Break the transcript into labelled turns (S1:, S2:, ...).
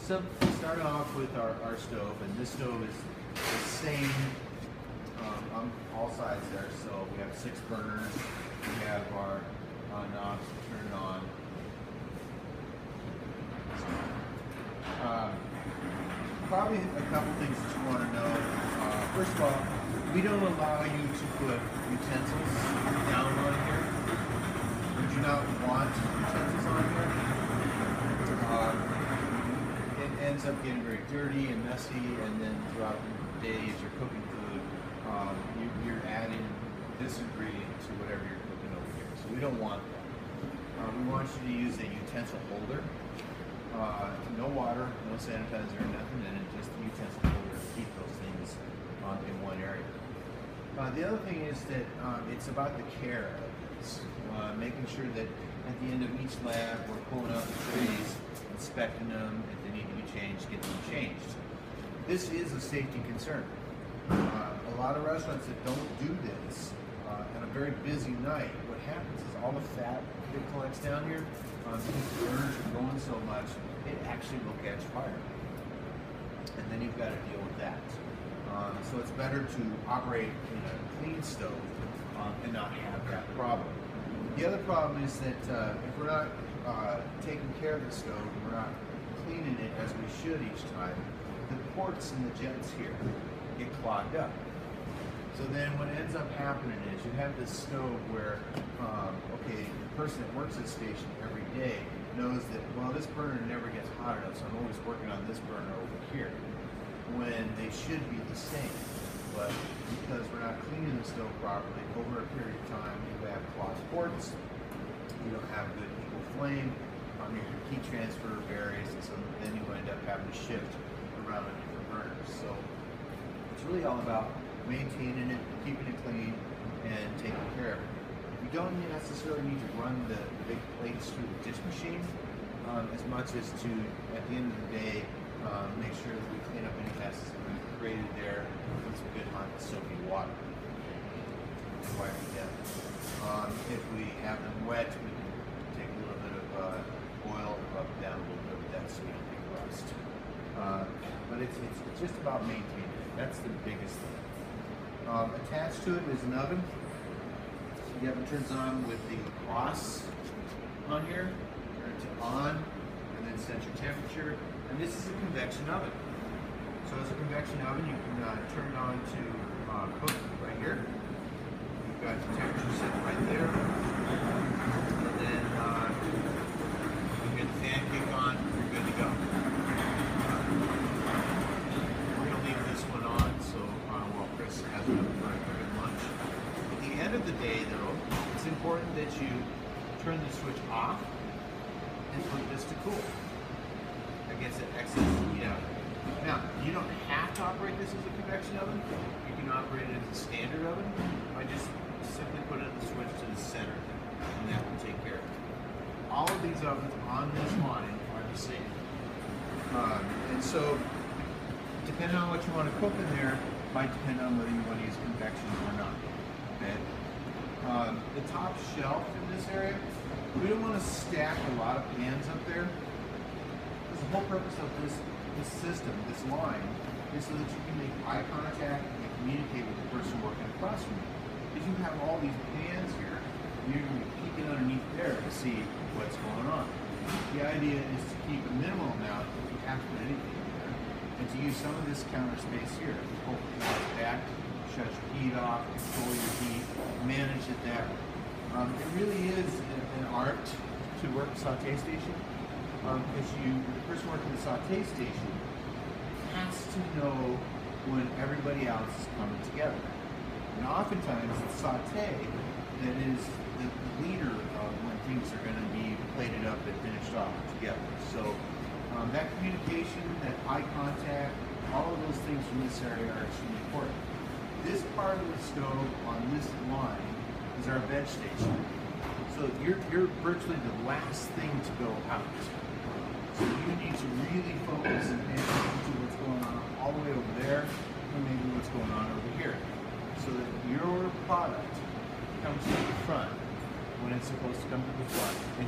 S1: So we start off with our stove, and this stove is the same on all sides there. So we have 6 burners. We have our knobs to turn it on. Probably a couple things that you want to know. First of all, we don't allow you to put utensils down on here. We do not want utensils on here. It ends up getting very dirty and messy, and then throughout the day as you're cooking food, you're adding this ingredient to whatever you're cooking over here. So we don't want that. We want you to use a utensil holder. No water, no sanitizer, nothing in it, just the utensil holder to keep those things in one area. The other thing is that it's about the care of this. Making sure that at the end of each lab we're pulling out the trays, inspecting them, if they need to be changed, get them changed. This is a safety concern. A lot of restaurants that don't do this on a very busy night, what happens is all the fat that collects down here, because the burners are going so much, it actually will catch fire. And then you've got to deal with that. So it's better to operate in a clean stove and not have that problem. The other problem is that if we're not taking care of the stove and we're not cleaning it as we should each time, the ports and the jets here get clogged up. So then what ends up happening is you have this stove where, okay, the person that works at the station every day knows that, well, this burner never gets hot enough, so I'm always working on this burner over here, when they should be the same. But because we're not cleaning the stove properly, over a period of time, you have clogged ports, you don't have good equal flame, your heat transfer varies, and so then you end up having to shift around the different burners. So it's really all about maintaining it, keeping it clean, and taking care of it. You don't necessarily need to run the big plates through the dish machine as much as to, at the end of the day, make sure that we clean up any messes that we've created there with some good hot soapy water. Wipe it down. If we have them wet, we can take a little bit of oil and rub it down a little bit with that so we don't get rust. But it's just about maintaining it. That's the biggest thing. Attached to it is an oven. The oven turns on with the cross on here, turn it to on, and then set your temperature. And this is a convection oven. So as a convection oven, you can turn it on to cook right here. You've got the temperature set right there. And then you get the fan kick on, you're good to go. We're going to leave this one on so while Chris has it up for a good lunch. At the end of the day, though, it's important that you turn the switch off and put this to cool. Gets that excess heat out. Now, you don't have to operate this as a convection oven. You can operate it as a standard oven by just simply putting the switch to the center, and that will take care of it. All of these ovens on this line are the same. And so, depending on what you want to cook in there, might depend on whether you want to use convection or not. Okay. The top shelf in this area, we don't want to stack a lot of pans up there. The whole purpose of this system, this line, is so that you can make eye contact and communicate with the person working across from you. If you have all these pans here, you're going to be peeking underneath there to see what's going on. The idea is to keep a minimal amount if you have to put anything in there, and to use some of this counter space here. Pull the pans back, shut your heat off, control your heat, manage it that way. It really is an art to work a saute station. Because the person working the saute station has to know when everybody else is coming together. And oftentimes it's saute that is the leader of when things are going to be plated up and finished off together. So that communication, that eye contact, all of those things from this area are extremely important. This part of the stove on this line is our veg station. So you're virtually the last thing to go out. So you need to really focus and pay attention to what's going on all the way over there, and maybe what's going on over here, so that your product comes to the front when it's supposed to come to the front. And